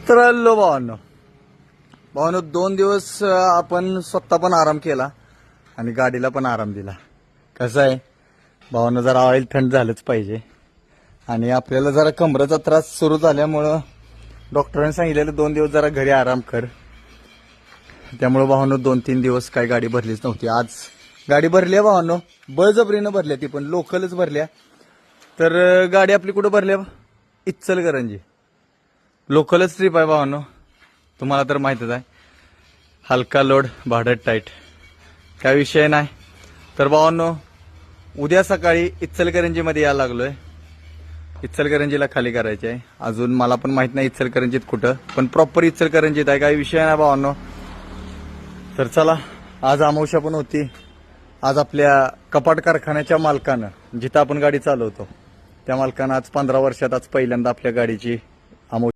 मित्रांनो, भावांनो 2 दिवस आपण स्वतः पण आराम केला आणि गाडीला पण आराम दिला. कसं आहे भावांनो, जरा ऑइल थंड झालंच पाहिजे आणि आपल्याला जरा कमरेचा त्रास सुरू झाल्यामुळं डॉक्टरांनी सांगितलेलं 2 दिवस जरा घरी आराम कर. त्यामुळे भावांनो 2-3 दिवस काही गाडी भरलीच नव्हती. आज गाडी भरली आहे भावांनो, बळजबरीनं भरल्या, ती पण लोकलच भरल्या. तर गाडी आपली कुठं भरल्या? इचलकरंजी. लोकलच ट्रिप आहे भावांनो, तुम्हाला तर माहितच आहे. हलका लोड भाडं टाईट, काय विषय नाही. तर भावांनो उद्या सकाळी इचलकरंजीमध्ये यायला लागलोय. इचलकरंजीला खाली करायची आहे. अजून मला पण माहित नाही इचलकरंजीत कुठं, पण प्रॉपर इचलकरंजीत आहे, काही विषय नाही भावांनो. तर चला, आज अमावस्या पण होती. आज आपल्या कपाट कारखान्याच्या मालकानं, जिथं आपण गाडी चालवतो त्या मालकानं आज 15 वर्षात आज पहिल्यांदा आपल्या गाडीची